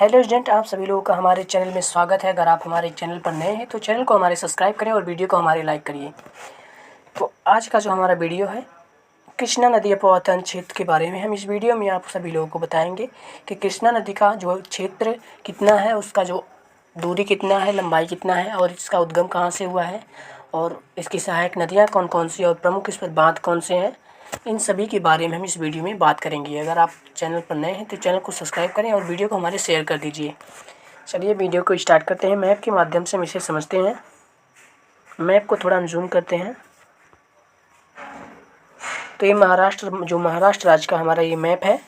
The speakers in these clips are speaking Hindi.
हेलो स्टूडेंट, आप सभी लोगों का हमारे चैनल में स्वागत है। अगर आप हमारे चैनल पर नए हैं तो चैनल को हमारे सब्सक्राइब करें और वीडियो को हमारे लाइक करिए। तो आज का जो हमारा वीडियो है कृष्णा नदी अपवर्तन क्षेत्र के बारे में। हम इस वीडियो में आप सभी लोगों को बताएंगे कि कृष्णा नदी का जो क्षेत्र कितना है, उसका जो दूरी कितना है, लंबाई कितना है और इसका उद्गम कहाँ से हुआ है और इसकी सहायक नदियाँ कौन कौन सी और प्रमुख इस पर बांध कौन से हैं, इन सभी के बारे में हम इस वीडियो में बात करेंगे। अगर आप चैनल पर नए हैं तो चैनल को सब्सक्राइब करें और वीडियो को हमारे शेयर कर दीजिए। चलिए वीडियो को स्टार्ट करते हैं। मैप के माध्यम से हम इसे समझते हैं। मैप को थोड़ा हम जूम करते हैं तो ये महाराष्ट्र राज्य का हमारा ये मैप है।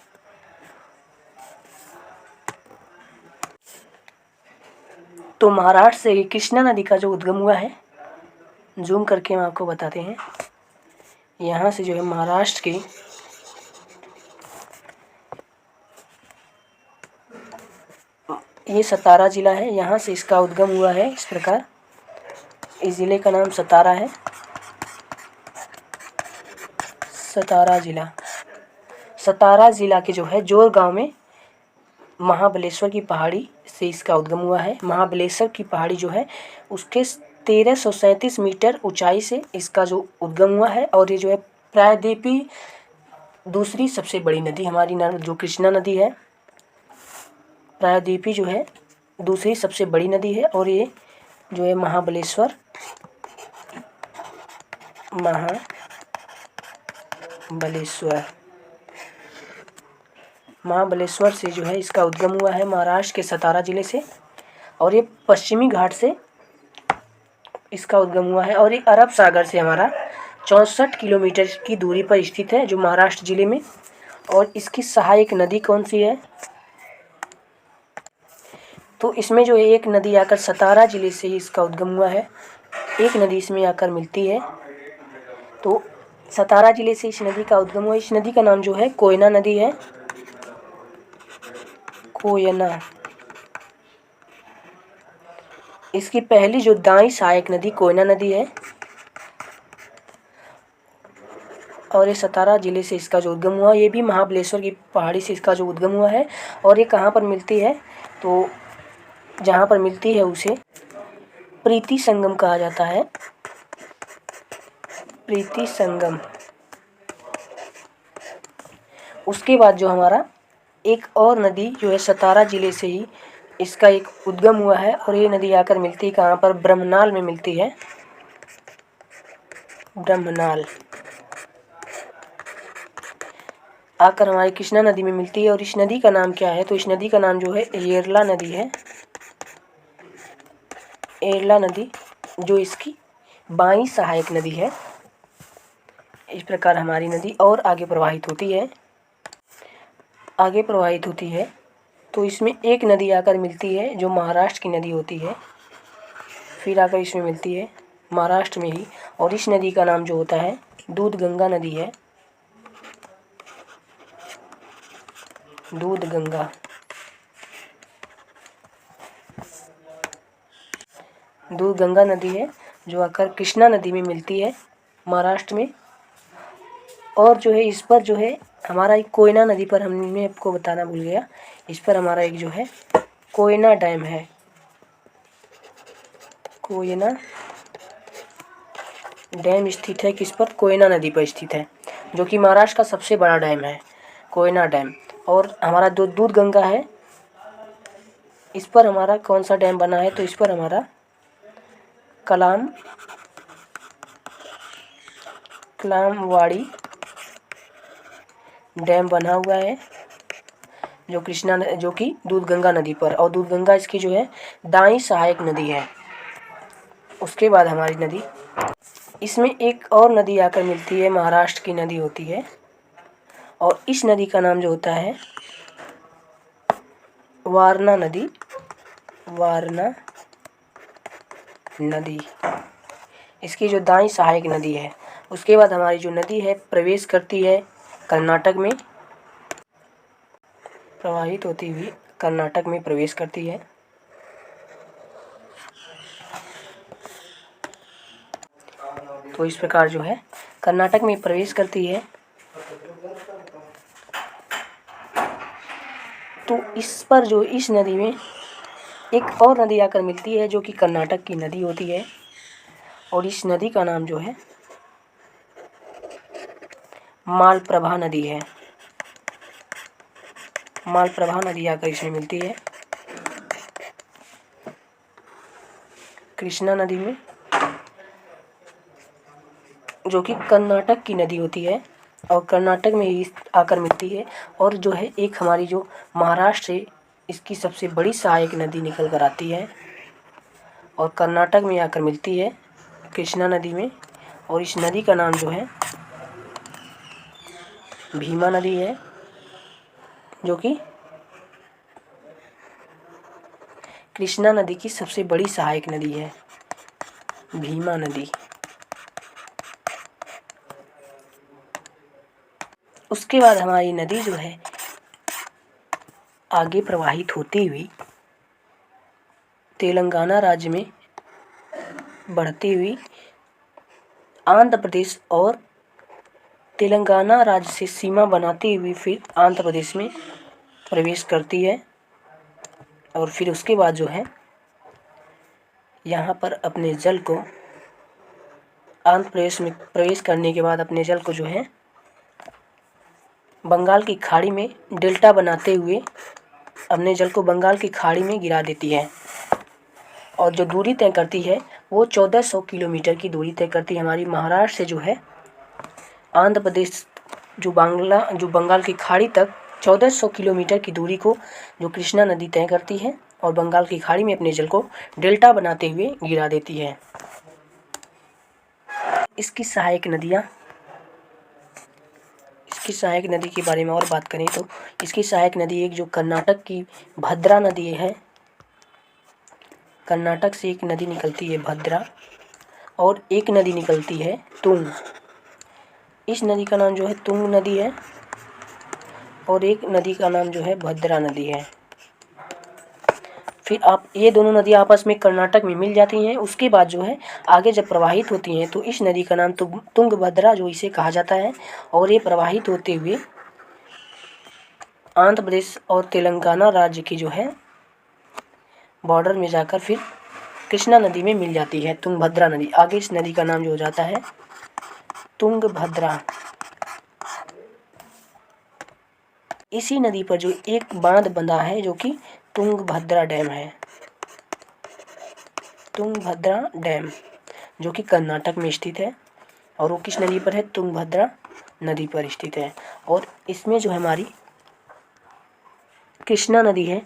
तो महाराष्ट्र से कृष्णा नदी का जो उद्गम हुआ है, जूम करके हम आपको बताते हैं। यहाँ से जो है महाराष्ट्र के ये सतारा ज़िला है, यहाँ से इसका उद्गम हुआ है। इस प्रकार इस ज़िले का नाम सतारा है। सतारा ज़िला के जो है जोर गांव में महाबलेश्वर की पहाड़ी से इसका उद्गम हुआ है। महाबलेश्वर की पहाड़ी जो है उसके 1337 मीटर ऊंचाई से इसका जो उद्गम हुआ है। और ये जो है प्रायद्वीपीय दूसरी सबसे बड़ी नदी हमारी जो कृष्णा नदी है, प्रायद्वीपीय जो है दूसरी सबसे बड़ी नदी है। और ये जो है महाबलेश्वर से जो है इसका उद्गम हुआ है महाराष्ट्र के सतारा ज़िले से। और ये पश्चिमी घाट से इसका उद्गम हुआ है। और ये अरब सागर से हमारा 64 किलोमीटर की दूरी पर स्थित है, जो महाराष्ट्र ज़िले में। और इसकी सहायक नदी कौन सी है, तो इसमें जो है एक नदी आकर सतारा ज़िले से ही इसका उद्गम हुआ है। एक नदी इसमें आकर मिलती है। तो सतारा ज़िले से इस नदी का उद्गम हुआ। इस नदी का नाम जो है कोयना नदी है। कोयना। इसकी पहली जो दाई सहायक नदी कोयना नदी है। और ये सतारा ज़िले से इसका जो उद्गम हुआ, ये भी महाबलेश्वर की पहाड़ी से इसका जो उद्गम हुआ है। और ये कहाँ पर मिलती है, तो जहाँ पर मिलती है उसे प्रीति संगम कहा जाता है। प्रीति संगम। उसके बाद जो हमारा एक और नदी जो है सतारा ज़िले से ही इसका एक उद्गम हुआ है। और ये नदी आकर मिलती है कहाँ पर, ब्रह्मनाल में मिलती है। ब्रह्मनाल आकर हमारी कृष्णा नदी में मिलती है। और इस नदी का नाम क्या है, तो इस नदी का नाम जो है येरला नदी है। येरला नदी जो इसकी बाईं सहायक नदी है। इस प्रकार हमारी नदी और आगे प्रवाहित होती है। तो इसमें एक नदी आकर मिलती है जो महाराष्ट्र की नदी होती है, फिर आकर इसमें मिलती है महाराष्ट्र में ही। और इस नदी का नाम जो होता है दूधगंगा नदी है। दूधगंगा नदी है जो आकर कृष्णा नदी में मिलती है महाराष्ट्र में। और जो है इस पर जो है हमारा एक कोयना नदी पर हमने आपको बताना भूल गया, इस पर हमारा एक जो है कोयना डैम है। कोयना डैम स्थित है किस पर, कोयना नदी पर स्थित है, जो कि महाराष्ट्र का सबसे बड़ा डैम है, कोयना डैम। और हमारा जो दूधगंगा है, इस पर हमारा कौन सा डैम बना है, तो इस पर हमारा कलामवाड़ी डैम बना हुआ है, जो कि दूधगंगा नदी पर। और दूधगंगा इसकी जो है दाईं सहायक नदी है। उसके बाद हमारी नदी, इसमें एक और नदी आकर मिलती है, महाराष्ट्र की नदी होती है। और इस नदी का नाम जो होता है वारणा नदी इसकी जो दाईं सहायक नदी है। उसके बाद हमारी जो नदी है प्रवेश करती है कर्नाटक में, प्रवाहित होती हुई कर्नाटक में प्रवेश करती है। तो इस प्रकार जो है कर्नाटक में प्रवेश करती है। तो इस पर जो इस नदी में एक और नदी आकर मिलती है जो कि कर्नाटक की नदी होती है, और इस नदी का नाम जो है मालप्रभा नदी है। मालप्रभा नदी आकर इसमें मिलती है कृष्णा नदी में, जो कि कर्नाटक की नदी होती है और कर्नाटक में ही आकर मिलती है। और जो है एक हमारी जो महाराष्ट्र से इसकी सबसे बड़ी सहायक नदी निकल कर आती है और कर्नाटक में आकर मिलती है कृष्णा नदी में, और इस नदी का नाम जो है भीमा नदी है, जो कि कृष्णा नदी की सबसे बड़ी सहायक नदी है, भीमा नदी। उसके बाद हमारी नदी जो है आगे प्रवाहित होती हुई तेलंगाना राज्य में बढ़ती हुई आंध्र प्रदेश और तेलंगाना राज्य से सीमा बनाती हुई फिर आंध्र प्रदेश में प्रवेश करती है, और फिर उसके बाद जो है यहाँ पर अपने जल को आंध्र प्रदेश में प्रवेश करने के बाद अपने जल को जो है बंगाल की खाड़ी में डेल्टा बनाते हुए अपने जल को बंगाल की खाड़ी में गिरा देती है, और जो दूरी तय करती है वो 1400 किलोमीटर की दूरी तय करती है। हमारी महाराष्ट्र से जो है आंध्र प्रदेश जो बंगाल की खाड़ी तक 1400 किलोमीटर की दूरी को जो कृष्णा नदी तय करती है और बंगाल की खाड़ी में अपने जल को डेल्टा बनाते हुए गिरा देती है। इसकी सहायक नदी के बारे में और बात करें तो इसकी सहायक नदी एक जो कर्नाटक की भद्रा नदी है, कर्नाटक से एक नदी निकलती है भद्रा, और एक नदी निकलती है तुंग। इस नदी का नाम जो है तुंग नदी है और एक नदी का नाम जो है भद्रा नदी है। फिर आप ये दोनों नदी आपस में कर्नाटक में मिल जाती हैं। उसके बाद जो है आगे जब प्रवाहित होती हैं तो इस नदी का नाम तुंगभद्रा जो इसे कहा जाता है, और ये प्रवाहित होते हुए आंध्र प्रदेश और तेलंगाना राज्य की जो है बॉर्डर में जाकर फिर कृष्णा नदी में मिल जाती है तुंगभद्रा नदी। आगे इस नदी का नाम जो हो जाता है तुंगभद्रा। इसी नदी पर जो एक बांध बंधा है जो कि तुंगभद्रा डैम है, तुंगभद्रा डैम, जो कि कर्नाटक में स्थित है, और वो किस नदी पर है, तुंगभद्रा नदी पर स्थित है। और इसमें जो हमारी कृष्णा नदी है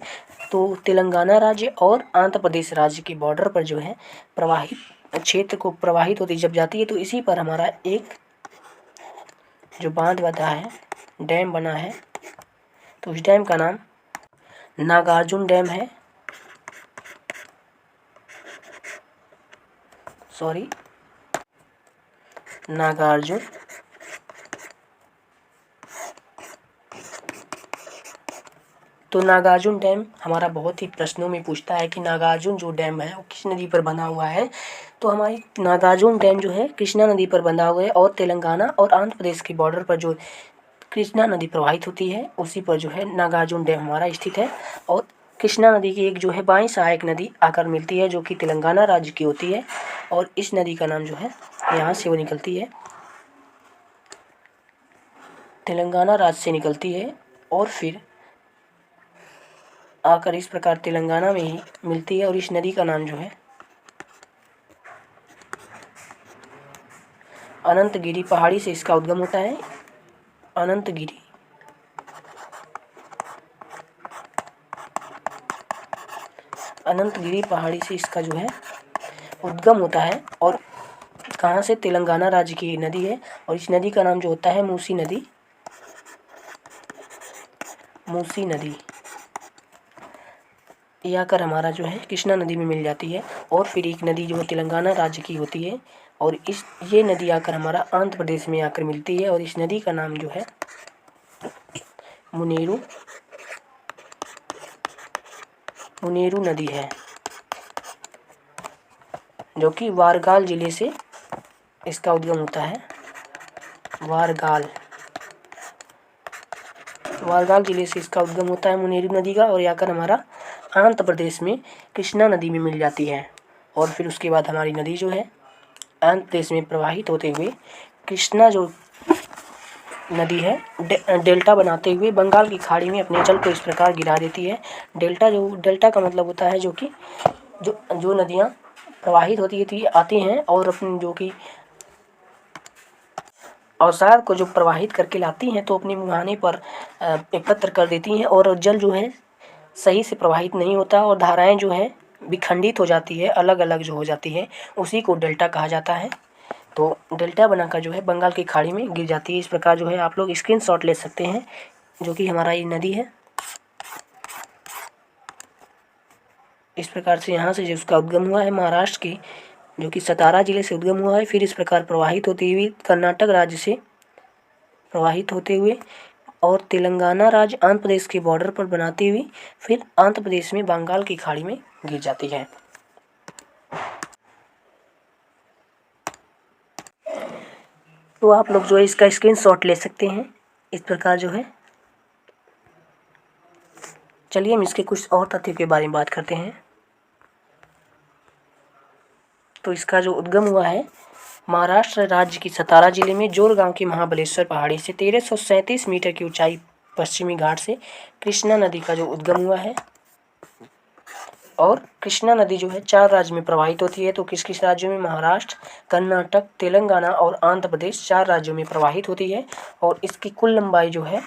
तो तेलंगाना राज्य और आंध्र प्रदेश राज्य के बॉर्डर पर जो है प्रवाहित क्षेत्र को प्रवाहित होती जब जाती है, तो इसी पर हमारा एक जो बांध बना है, डैम बना है, तो उस डैम का नाम नागार्जुन डैम है। नागार्जुन तो नागार्जुन डैम हमारा बहुत ही प्रश्नों में पूछता है कि नागार्जुन जो डैम है वो किस नदी पर बना हुआ है। तो हमारी नागार्जुन डैम जो है कृष्णा नदी पर बना हुआ है, और तेलंगाना और आंध्र प्रदेश के बॉर्डर पर जो कृष्णा नदी प्रवाहित होती है उसी पर जो है नागार्जुन डैम हमारा स्थित है। और कृष्णा नदी की एक जो है बाईं सहायक नदी आकर मिलती है जो कि तेलंगाना राज्य की होती है, और इस नदी का नाम जो है यहाँ से वो निकलती है, तेलंगाना राज्य से निकलती है, और फिर आकर इस प्रकार तेलंगाना में ही मिलती है। और इस नदी का नाम जो है अनंतगिरी पहाड़ी से इसका उद्गम होता है। अनंतगिरी पहाड़ी से इसका जो है उद्गम होता है, और कहाँ से, तेलंगाना राज्य की नदी है, और इस नदी का नाम जो होता है मूसी नदी। ये आकर हमारा जो है कृष्णा नदी में मिल जाती है, और फिर एक नदी जो तेलंगाना राज्य की होती है, और ये नदी आकर हमारा आंध्र प्रदेश में आकर मिलती है, और इस नदी का नाम जो है मुनेरू नदी है, जो कि वारगाल जिले से इसका उद्गम होता है। बंगाल जिले से इसका उद्गम होता है मुनेरू नदी का, और आकर हमारा आंध्र प्रदेश में कृष्णा नदी में मिल जाती है। और फिर उसके बाद हमारी नदी जो है आंध्र प्रदेश में प्रवाहित होते हुए कृष्णा जो नदी है डेल्टा बनाते हुए बंगाल की खाड़ी में अपने जल को इस प्रकार गिरा देती है। डेल्टा का मतलब होता है जो कि जो नदियाँ प्रवाहित होती है आती हैं और अपनी जो कि अवसाद को जो प्रवाहित करके लाती हैं तो अपने मुहाने पर एकत्र कर देती हैं, और जल जो है सही से प्रवाहित नहीं होता और धाराएं जो है विखंडित हो जाती है, अलग अलग जो हो जाती है, उसी को डेल्टा कहा जाता है। तो डेल्टा बनाकर जो है बंगाल की खाड़ी में गिर जाती है। इस प्रकार जो है आप लोग स्क्रीनशॉट ले सकते हैं, जो कि हमारा ये नदी है। इस प्रकार से यहाँ से जो उसका उद्गम हुआ है महाराष्ट्र के जो कि सतारा जिले से उद्गम हुआ है, फिर इस प्रकार प्रवाहित होती हुई कर्नाटक राज्य से प्रवाहित होते हुए और तेलंगाना राज्य आंध्र प्रदेश के बॉर्डर पर बनाती हुई फिर आंध्र प्रदेश में बंगाल की खाड़ी में गिर जाती है। तो आप लोग जो है इसका स्क्रीनशॉट ले सकते हैं इस प्रकार जो है। चलिए हम इसके कुछ और तथ्यों के बारे में बात करते हैं। तो इसका जो उद्गम हुआ है महाराष्ट्र राज्य की सतारा जिले में जोर गांव की महाबलेश्वर पहाड़ी से 1337 मीटर की ऊंचाई पश्चिमी घाट से कृष्णा नदी का जो उद्गम हुआ है। और कृष्णा नदी जो है 4 राज्य में प्रवाहित होती है। तो किस किस राज्यों में? महाराष्ट्र, कर्नाटक, तेलंगाना और आंध्र प्रदेश 4 राज्यों में प्रवाहित होती है। और इसकी कुल लंबाई जो है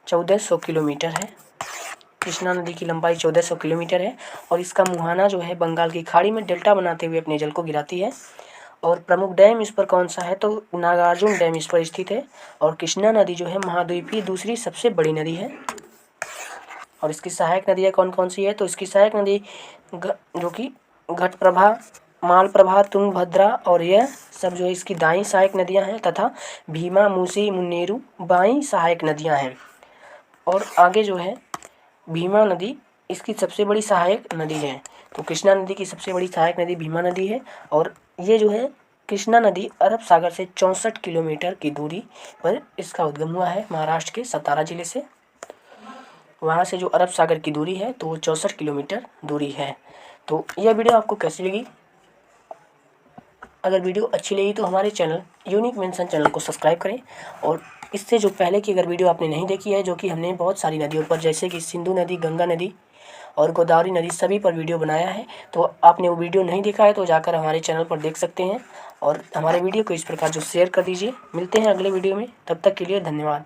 1400 किलोमीटर है। कृष्णा नदी की लंबाई 1400 किलोमीटर है और इसका मुहाना जो है बंगाल की खाड़ी में डेल्टा बनाते हुए अपने जल को गिराती है। और प्रमुख डैम इस पर कौन सा है? तो नागार्जुन डैम इस पर स्थित है। और कृष्णा नदी जो है महाद्वीपीय दूसरी सबसे बड़ी नदी है। और इसकी सहायक नदियाँ कौन कौन सी है? तो इसकी सहायक नदी जो कि घटप्रभा, मालप्रभा, तुंगभद्रा और यह सब जो है इसकी दाईं सहायक नदियाँ हैं, तथा भीमा, मूसी, मुन्नेरू बाईं सहायक नदियाँ हैं। और आगे जो है भीमा नदी इसकी सबसे बड़ी सहायक नदी है। तो कृष्णा नदी की सबसे बड़ी सहायक नदी भीमा नदी है। और ये जो है कृष्णा नदी अरब सागर से 64 किलोमीटर की दूरी पर इसका उद्गम हुआ है महाराष्ट्र के सतारा जिले से। वहाँ से जो अरब सागर की दूरी है तो वो 64 किलोमीटर दूरी है। तो यह वीडियो आपको कैसी लगी? अगर वीडियो अच्छी लगी तो हमारे चैनल यूनिक मेंशन चैनल को सब्सक्राइब करें। और इससे जो पहले की अगर वीडियो आपने नहीं देखी है, जो कि हमने बहुत सारी नदियों पर जैसे कि सिंधु नदी, गंगा नदी और गोदावरी नदी सभी पर वीडियो बनाया है, तो आपने वो वीडियो नहीं देखा है तो जाकर हमारे चैनल पर देख सकते हैं। और हमारे वीडियो को इस प्रकार जो शेयर कर दीजिए। मिलते हैं अगले वीडियो में, तब तक के लिए धन्यवाद।